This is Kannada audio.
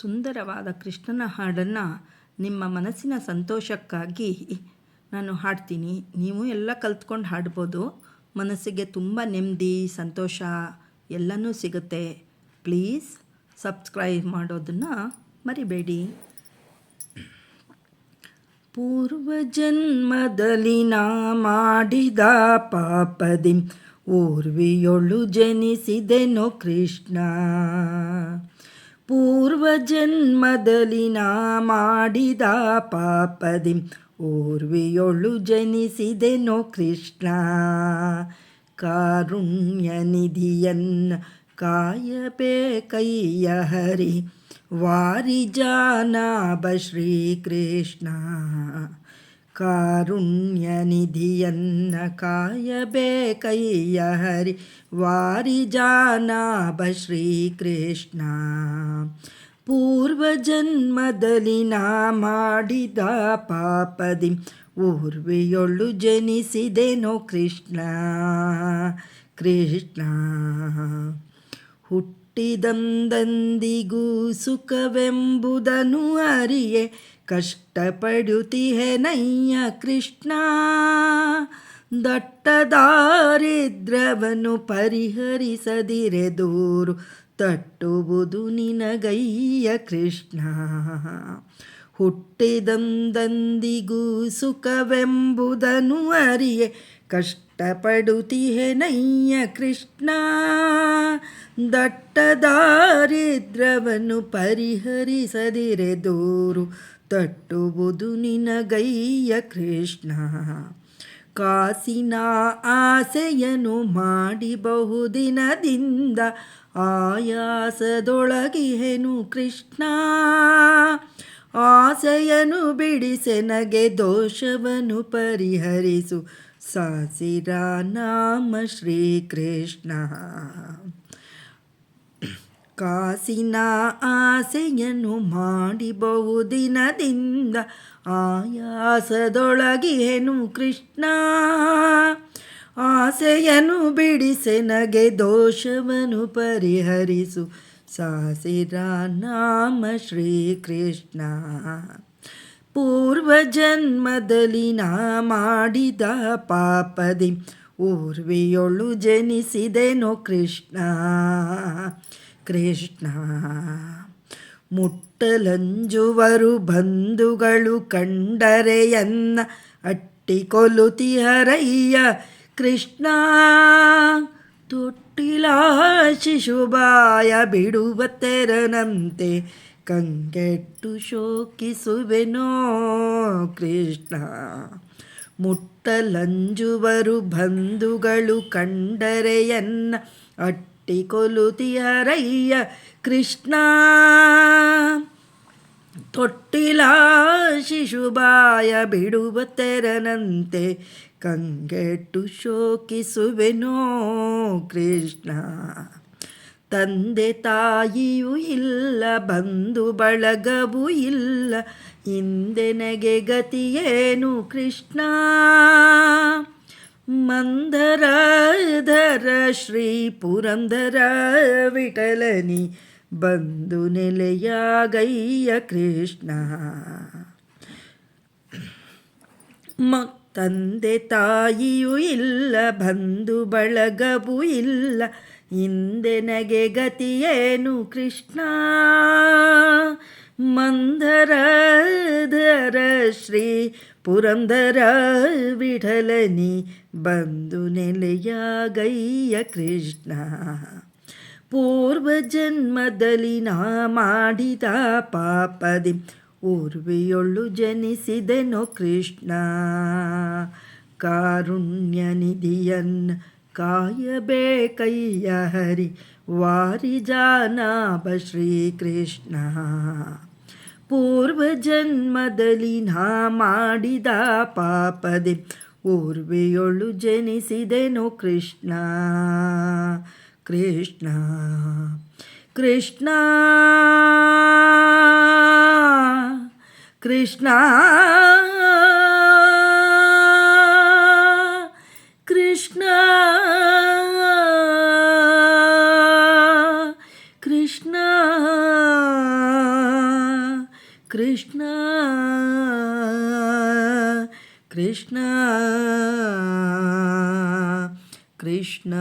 ಸುಂದರವಾದ ಕೃಷ್ಣನ ಹಾಡನ್ನು ನಿಮ್ಮ ಮನಸ್ಸಿನ ಸಂತೋಷಕ್ಕಾಗಿ ನಾನು ಹಾಡ್ತೀನಿ. ನೀವು ಎಲ್ಲ ಕಲ್ತ್ಕೊಂಡು ಹಾಡ್ಬೋದು. ಮನಸ್ಸಿಗೆ ತುಂಬ ನೆಮ್ಮದಿ, ಸಂತೋಷ ಎಲ್ಲನೂ ಸಿಗುತ್ತೆ. ಪ್ಲೀಸ್ ಸಬ್ಸ್ಕ್ರೈಬ್ ಮಾಡೋದನ್ನು ಮರಿಬೇಡಿ. ಪೂರ್ವಜನ್ಮದಲ್ಲಿ ನಾ ಮಾಡಿದ ಪಾಪದಿ ಊರ್ವಿಯೊಳು ಜನಿಸಿದೆನೋ ಕೃಷ್ಣ. ಪೂರ್ವಜನ್ಮದಲ್ಲಿ ನಾ ಮಾಡಿದ ಪಾಪದಿ ಊರ್ವಿಯೊಳು ಜನಿಸಿದೆನೋ ಕೃಷ್ಣ. ಕಾರುಣ್ಯ ನಿಧಿಯನ್ನ ಕಾಯಬೇಕಯ್ಯ ಹರಿ ವಾರಿಜಾನಾಭ ಶ್ರೀಕೃಷ್ಣ. ಕಾರುಣ್ಯ ನಿಧಿಯನ್ನ ಕಾಯಬೇಕಯ್ಯ ಹರಿ ವಾರಿಜಾನಾಭ ಶ್ರೀಕೃಷ್ಣ. ಪೂರ್ವಜನ್ಮದಲ್ಲಿ ನಾ ಮಾಡಿದ ಪಾಪದಿ ಊರ್ವಿಯೊಳು ಜನಿಸಿದೆನೋ ಕೃಷ್ಣ. ಕೃಷ್ಣ ಹುಟ್ಟಿದಂದಂದಿಗೂ ಸುಖವೆಂಬುದನ್ನು ಅರಿಯೆ ಕಷ್ಟಪಡುತ್ತಿಹೆನಯ್ಯ ಕೃಷ್ಣ. ದಟ್ಟ ದಾರಿದ್ರ್ಯವನ್ನು ಪರಿಹರಿಸದಿರೆ ದೂರು ತಟ್ಟುವುದು ನಿನಗಯ್ಯ ಕೃಷ್ಣ. ಹುಟ್ಟಿದಂದಂದಿಗೂ ಸುಖವೆಂಬುದನ್ನು ಅರಿಯೆ ಕಷ್ಟಪಡುತ್ತಿಹೆನಯ್ಯ ಕೃಷ್ಣ. ದಟ್ಟ ದಾರಿದ್ರ್ಯವನ್ನು ಪರಿಹರಿಸದಿರೆ ದೂರು ತಟ್ಟುವುದು ನಿನಗಯ್ಯ ಕೃಷ್ಣ. ಕಾಸಿನ ಆಸೆಯನ್ನು ಮಾಡಿ ಬಹುದಿನದಿಂದ ಆಯಾಸದೊಳಗಿಹೆನು ಕೃಷ್ಣ. ಆಸೆಯನ್ನು ಬಿಡಿಸೆನಗೆ ದೋಷವನ್ನು ಪರಿಹರಿಸು ಸಾಸಿರ ನಾಮ ಶ್ರೀಕೃಷ್ಣ. ಕಾಸಿನ ಆಸೆಯನ್ನು ಮಾಡಿ ಬಹುದಿನದಿಂದ ಆಯಾಸದೊಳಗಿಹೆನು ಕೃಷ್ಣ. ಆಸೆಯನ್ನು ಬಿಡಿಸೆನಗೆ ದೋಷವನ್ನು ಪರಿಹರಿಸು ಸಾಸಿರ ನಾಮ ಶ್ರೀಕೃಷ್ಣ. ಪೂರ್ವಜನ್ಮದಲ್ಲಿ ನಾ ಮಾಡಿದ ಪಾಪದಿ ಊರ್ವಿಯೊಳು ಜನಿಸಿದೆನೋ ಕೃಷ್ಣ. ಕೃಷ್ಣ ಮುಟ್ಟಲಂಜುವರು ಬಂಧುಗಳು ಕಂಡರೆಯನ್ನ ಅಟ್ಟಿಕೊಲುತಿಹರಯ್ಯ ಕೃಷ್ಣ. ತೊಟ್ಟಿಲ ಶಿಶುಬಾಯ ಬಿಡುವ ತೆರನಂತೆ ಕಂಗೆಟ್ಟು ಶೋಕಿಸುವೆನೋ ಕೃಷ್ಣ. ಮುಟ್ಟಲಂಜುವರು ಬಂಧುಗಳು ಕಂಡರೆಯನ್ನ ಅಟ್ಟಿಕೊಲುತಿಹರಯ್ಯ ಕೃಷ್ಣ. ತೊಟ್ಟಿಲ ಶಿಶುಬಾಯ ಬಿಡುವ ತೆರನಂತೆ ಕಂಗೆಟ್ಟು ಶೋಕಿಸುವೆನೋ ಕೃಷ್ಣ. ತಂದೆ ತಾಯಿಯೂ ಇಲ್ಲ, ಬಂಧು ಬಳಗವೂ ಇಲ್ಲ, ಹಿಂದೆನಗೆ ಗತಿಯೇನು ಕೃಷ್ಣ. ಮಂದರಧರ ಶ್ರೀ ಪುರಂದರ ವಿಠಲನಿ ಬಂದು ನೆಲೆಯಾಗಯ್ಯ ಕೃಷ್ಣ. ತಂದೆ ತಾಯಿಯೂ ಇಲ್ಲ, ಬಂಧು ಬಳಗವೂ ಇಲ್ಲ, ಹಿಂದೆನಗೆ ಗತಿಯೇನು ಕೃಷ್ಣ. ಮಂದರಧರ ಶ್ರೀ ಪುರಂದರ ವಿಠಲನಿ ಬಂದು ನೆಲೆಯಾಗಯ್ಯ ಕೃಷ್ಣ. ಪೂರ್ವಜನ್ಮದಲ್ಲಿ ನಾ ಮಾಡಿದ ಪಾಪದಿ ಊರ್ವಿಯೊಳು ಜನಿಸಿದೆನೋ ಕೃಷ್ಣ. ಕಾರುಣ್ಯ ನಿಧಿಯನ್ನ ಕಾಯಬೇಕಯ್ಯ ಹರಿ ವಾರಿಜಾನಾಭ ಶ್ರೀಕೃಷ್ಣ. ಪೂರ್ವಜನ್ಮದಲ್ಲಿ ನಾ ಮಾಡಿದ ಪಾಪದಿ ಊರ್ವಿಯೊಳು ಜನಿಸಿದೆನೋ ಕೃಷ್ಣ. ಕೃಷ್ಣ ಕೃಷ್ಣ ಕೃಷ್ಣ ಕೃಷ್ಣ ಕೃಷ್ಣ ಕೃಷ್ಣ ಕೃಷ್ಣ ಕೃಷ್ಣ